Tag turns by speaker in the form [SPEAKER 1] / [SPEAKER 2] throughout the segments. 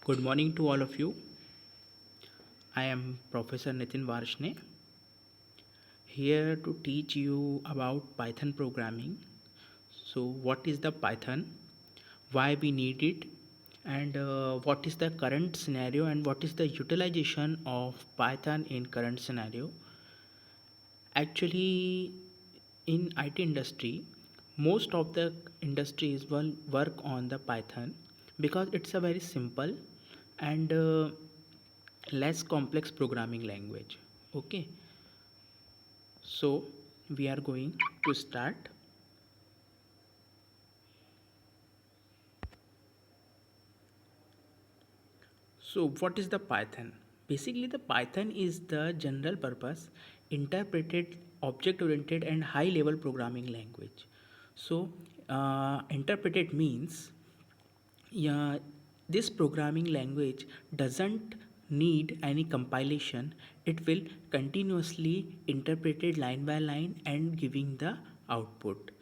[SPEAKER 1] Good morning to all of you. I am Professor Nitin Varshne here to teach you about Python programming. So, what is the Python? Why we need it? And what is the current scenario and what is the utilization of Python in current scenario? Actually, in IT industry, most of the industries will work on the Python because it's a very simple and less complex programming language. Okay, so we are going to start. So what is the Python? Basically, the Python is the general purpose interpreted object oriented and high level programming language. So interpreted means, yeah, this programming language doesn't need any compilation. It will continuously interpret it line by line and giving the output.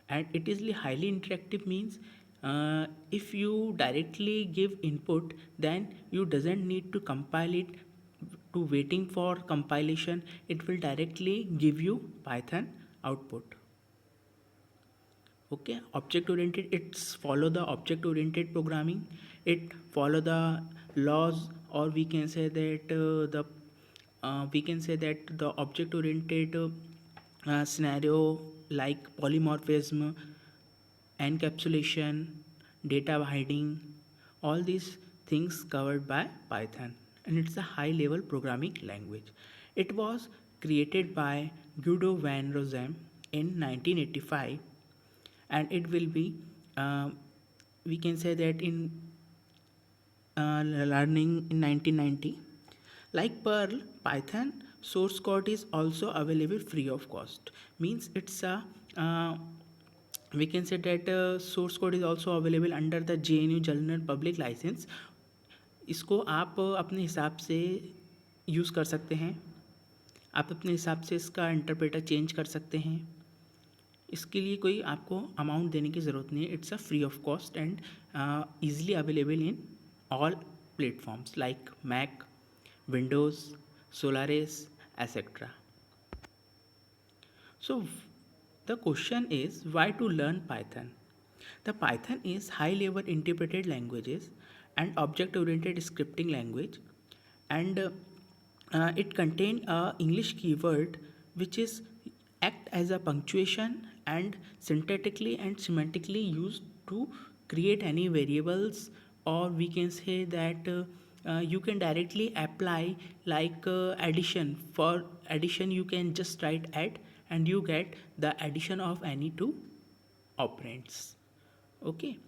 [SPEAKER 1] And it is highly interactive means, if you directly give input, then you doesn't need to compile it to waiting for compilation. It will directly give you Python output. Okay, object oriented, it's follow the object oriented programming. It follow the laws, or we can say that the object oriented scenario like polymorphism, encapsulation, data hiding, all these things covered by Python, and it's a high level programming language. It was created by Guido van Rossum in 1985, and it will be, uh, we can say that in learning in 1990. Like Perl, Python source code is also available free of cost. Means it's a, we can say that source code is also available under the JNU General Public License. इसको आप अपने हिसाब से use कर सकते हैं. आप अपने हिसाब से इसका इंटरप्रेटर चेंज कर सकते हैं. इसके लिए कोई आपको अमाउंट देने की ज़रूरत नहीं है. It's a free of cost and easily available in all platforms like Mac, Windows, Solaris, etc. So the question is, why to learn Python? The Python is high level interpreted languages and object oriented scripting language, and it contain a English keyword which is act as a punctuation and syntactically and semantically used to create any variables, or we can say that you can directly apply like addition. For addition you can just write add and you get the addition of any two operands. Okay,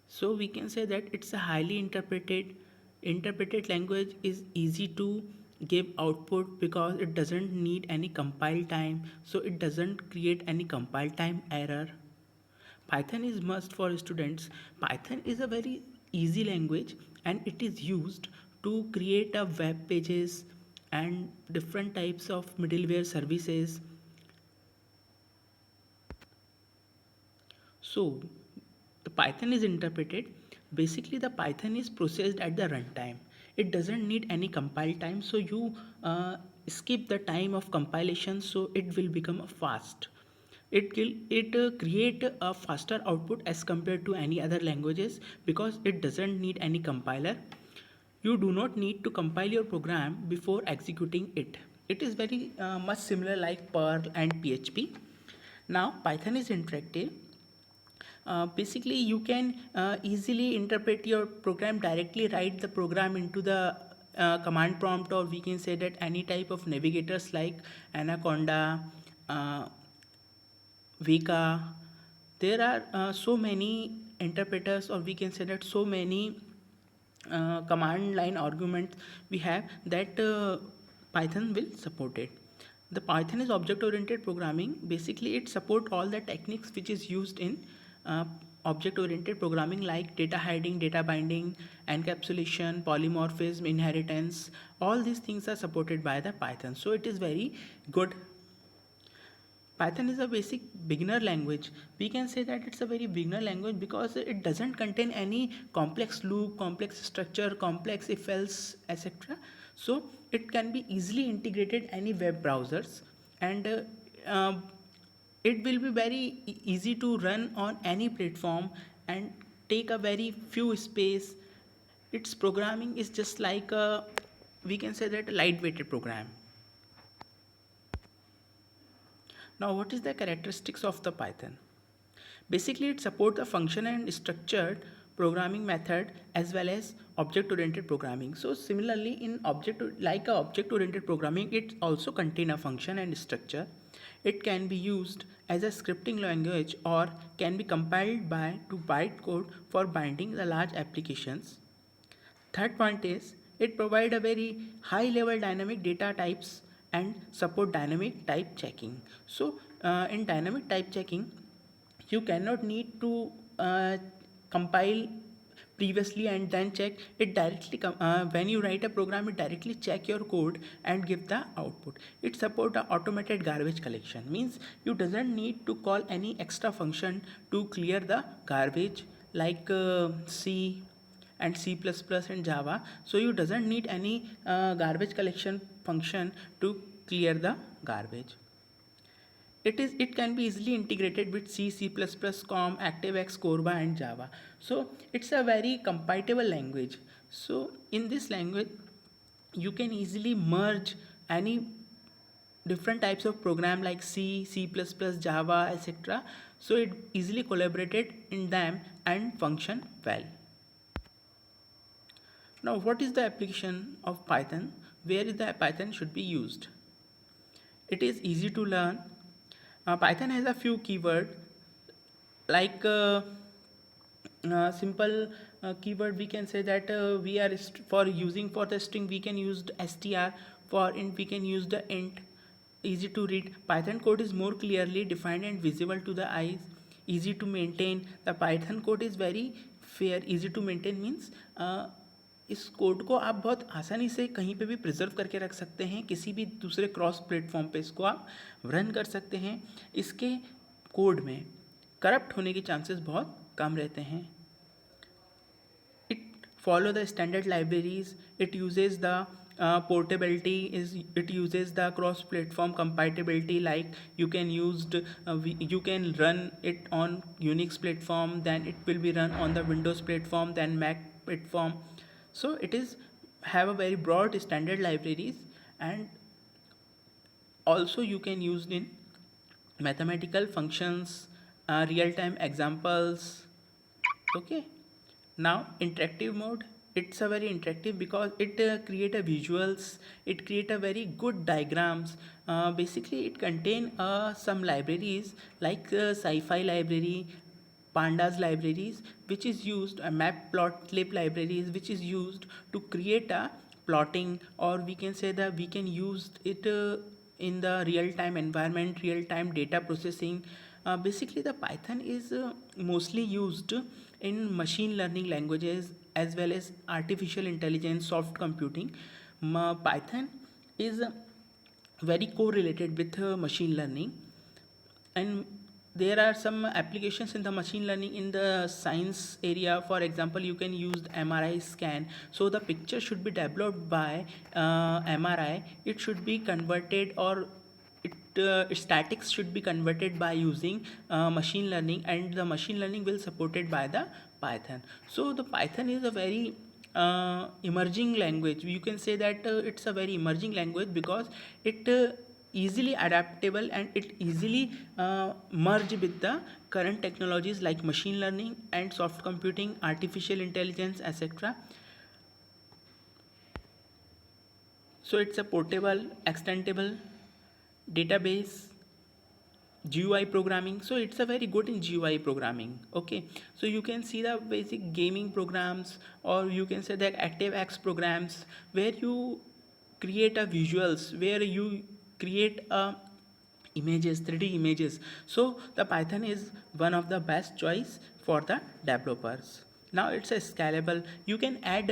[SPEAKER 1] so we can say that it's a highly interpreted language, is easy to give output because it doesn't need any compile time, so it doesn't create any compile time error. Python is must for students. Python is a very easy language and it is used to create a web pages and different types of middleware services. So the Python is interpreted. Basically, the Python is processed at the runtime. It doesn't need any compile time, so you skip the time of compilation, so it will become fast. It create a faster output as compared to any other languages because it doesn't need any compiler. You do not need to compile your program before executing it. It is very much similar like Perl and PHP. Now Python is interactive. Basically you can easily interpret your program, directly write the program into the command prompt, or we can say that any type of navigators like Anaconda, Vika. There are so many interpreters, or we can say that so many command line arguments we have that Python will support it. The Python is object oriented programming. Basically it support all the techniques which is used in uh, object oriented programming like data hiding, data binding, encapsulation, polymorphism, inheritance. All these things are supported by the Python, so it is very good. Python is a basic beginner language. We can say that it's a very beginner language because it doesn't contain any complex loop, complex structure, complex if else, etc. So it can be easily integrated any web browsers, and it will be very easy to run on any platform and take a very few space. Its programming is just like a, we can say that, a lightweighted program. Now, what is the characteristics of the Python? Basically, it supports the function and structured programming method as well as object-oriented programming. So, similarly, in object-oriented programming, it also contain a function and structure. It can be used as a scripting language or can be compiled by to bytecode for binding the large applications. Third point is it provide a very high level dynamic data types and support dynamic type checking. So in dynamic type checking, you cannot need to compile previously and then check it directly. When you write a program, it directly check your code and give the output. It support a automated garbage collection, means you doesn't need to call any extra function to clear the garbage like C and C++ and Java. So you doesn't need any garbage collection function to clear the garbage. It can be easily integrated with C, C++, COM, ActiveX, Corba and Java. So it's a very compatible language. So in this language, you can easily merge any different types of program like C, C++, Java, etc. So it easily collaborated in them and function well. Now, what is the application of Python? Where is the Python should be used? It is easy to learn. Python has a few keywords like simple keyword. We can say that we are for using for the string we can use the str, for int we can use the int. Easy to read. Python code is more clearly defined and visible to the eyes. Easy to maintain. The Python code is very fair. Easy to maintain means इस code को आप बहुत आसानी से कहीं पे भी preserve करके रख सकते हैं, किसी भी दूसरे क्रॉस प्लेटफॉर्म पे इसको आप रन कर सकते हैं. इसके कोड में करप्ट होने के चांसेस बहुत कम रहते हैं. It follow the standard libraries. It uses the portability, is it uses the cross platform compatibility, like you can run it on Unix platform, then it will be run on the Windows platform, then Mac platform. So it is have a very broad standard libraries, and also you can use in mathematical functions, real-time examples. Okay, now interactive mode. It's a very interactive because it create a visuals, it create a very good diagrams. Basically it contain some libraries like sci-fi library, pandas libraries, which is used matplotlib libraries, which is used to create a plotting, or we can say that we can use it in the real-time environment, real-time data processing. Basically the Python is mostly used in machine learning languages as well as artificial intelligence, soft computing. Python is very correlated with machine learning, and there are some applications in the machine learning in the science area. For example, you can use MRI scan. So the picture should be developed by MRI. It should be converted, or statics should be converted by using machine learning, and the machine learning will supported by the Python. So the Python is a very emerging language. You can say that it's a very emerging language because it easily adaptable, and it easily merge with the current technologies like machine learning and soft computing, artificial intelligence, etc. So it's a portable, extendable database, GUI programming. So it's a very good in GUI programming. Okay, so you can see the basic gaming programs, or you can say that ActiveX programs, where you create a visuals, where you create a images, 3D images. So the Python is one of the best choice for the developers. Now it's a scalable. You can add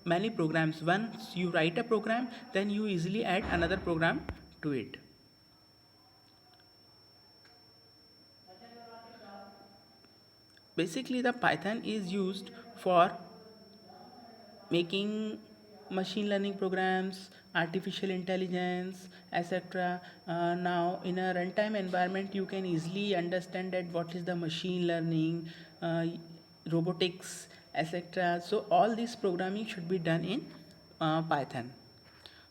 [SPEAKER 1] many programs. Once you write a program, then you easily add another program to it. Basically the Python is used for making machine learning programs, artificial intelligence, etc. Now in a runtime environment you can easily understand that what is the machine learning, uh, robotics, etc. So all this programming should be done in Python.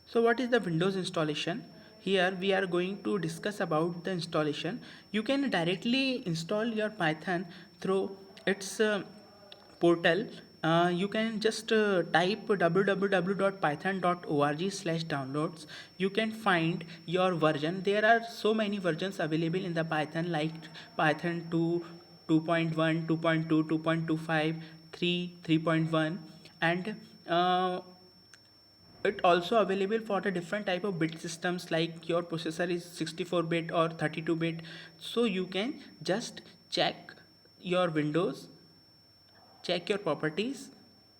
[SPEAKER 1] So what is the Windows installation? Here we are going to discuss about the installation. You can directly install your Python through its portal. You can just type www.python.org/downloads. You can find your version. There are so many versions available in the Python, like Python 2, 2.1, 2.2, 2.25, 3, 3.1, and it also available for the different type of bit systems, like your processor is 64 bit or 32 bit. So you can just check your Windows, check your properties,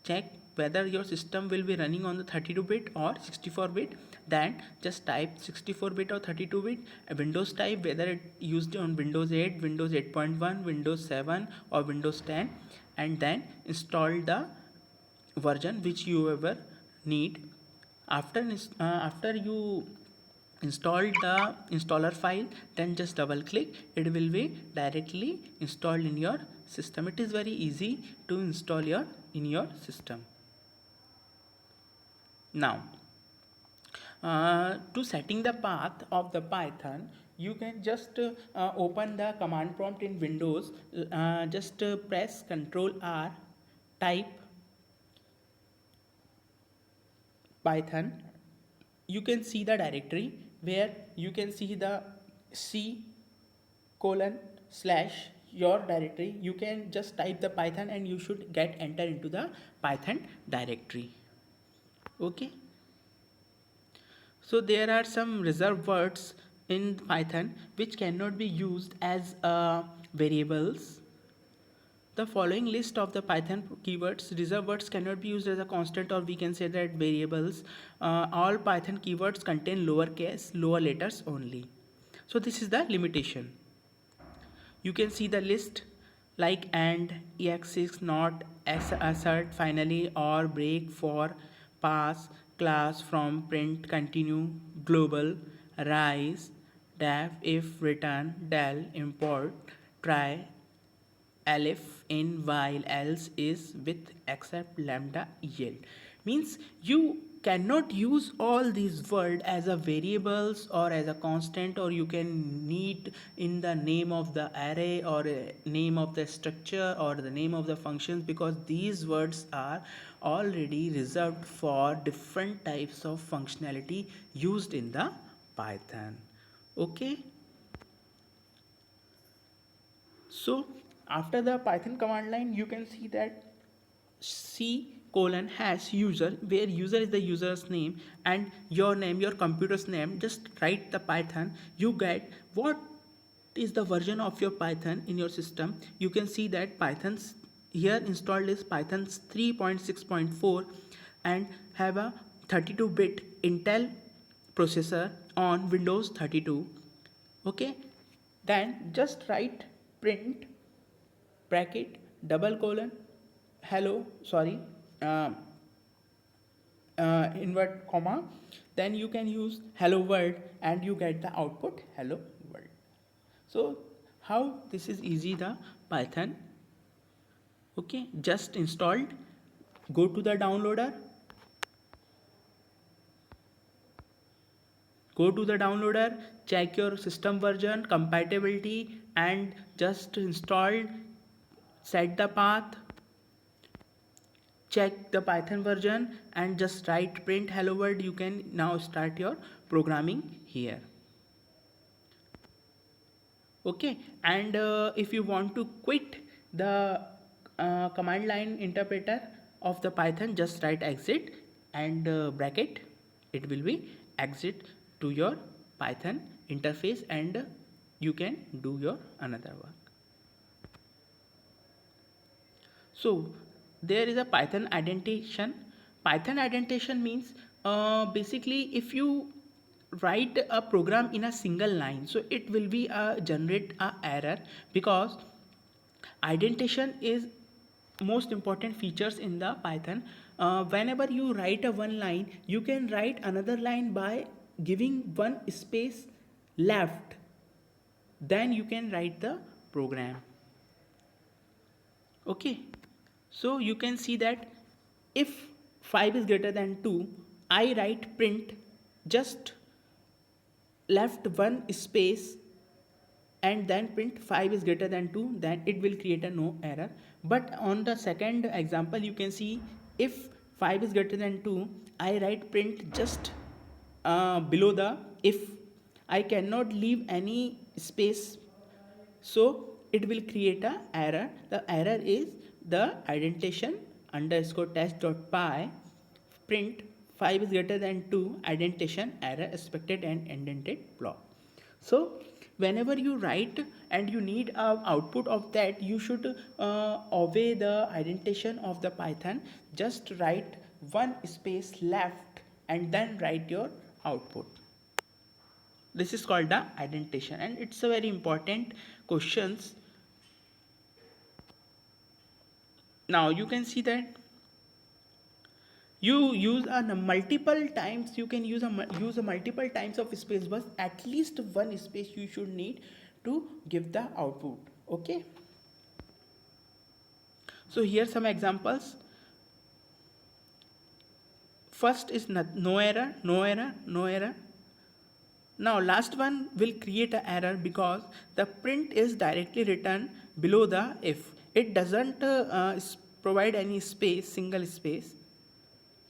[SPEAKER 1] check whether your system will be running on the 32 bit or 64 bit. Then just type 64 bit or 32 bit, a Windows type, whether it used on Windows 8, Windows 8.1, Windows 7 or Windows 10, and then install the version which you ever need. After you install the installer file, then just double click, it will be directly installed in your system. It is very easy to install in your system. Now to setting the path of the Python, you can just open the command prompt in Windows. Just press Ctrl R, type Python. You can see the directory where you can see the C colon slash your directory. You can just type the Python and you should get enter into the Python directory. Okay. So there are some reserved words in Python which cannot be used as variables. The following list of the Python keywords, reserved words cannot be used as a constant, or we can say that variables. All Python keywords contain lowercase, lower letters only. So this is the limitation. You can see the list like and, ex6, not, assert, finally, or, break, for, pass, class, from, print, continue, global, rise, def, if, return, del, import, try, elif, in, while, else, is, with, except, lambda, yield. Means you cannot use all these words as a variables or as a constant, or you can need in the name of the array or name of the structure or the name of the functions, because these words are already reserved for different types of functionality used in the Python. Okay. So after the Python command line, you can see that C colon hash user, where user is the user's name and your name, your computer's name. Just write the Python. You get what is the version of your Python in your system. You can see that Python's here installed is Python's 3.6.4 and have a 32-bit Intel processor on Windows 32. Okay, then just write print bracket double colon hello, sorry, uh, invert comma, then you can use hello world and you get the output hello world. So how this is easy, the Python. Okay, just installed, go to the downloader, check your system version, compatibility, and just install, set the path, check the Python version, and just write print hello world. You can now start your programming here. Okay, and if you want to quit the command line interpreter of the Python, just write exit and bracket, it will be exit to your Python interface, and you can do your another work. So there is a Python indentation. Python indentation means basically if you write a program in a single line, so it will be generate a error, because Indentation is most important features in the Python. Whenever you write a one line, you can write another line by giving one space left, then you can write the program. Okay, so you can see that if 5 is greater than 2, I write print just left one space and then print 5 is greater than 2, then it will create a no error. But on the second example, you can see if 5 is greater than 2, I write print just below the if. I cannot leave any space, so it will create a error. The error is the indentation underscore test dot py print 5 is greater than 2 indentation error expected and indented block. So whenever you write and you need a output of that, you should obey the indentation of the Python. Just write one space left and then write your output. This is called the indentation, and it's a very important questions. Now you can see that you use a multiple times, you can use a multiple times of space, but at least one space you should need to give the output. Okay, so here some examples. First is no error, no error, no error. Now last one will create an error because the print is directly written below the if. It doesn't provide any space, single space.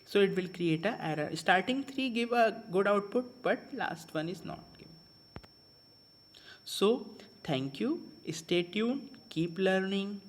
[SPEAKER 1] So it will create an error. Starting 3 give a good output, but last one is not given. So thank you. Stay tuned. Keep learning.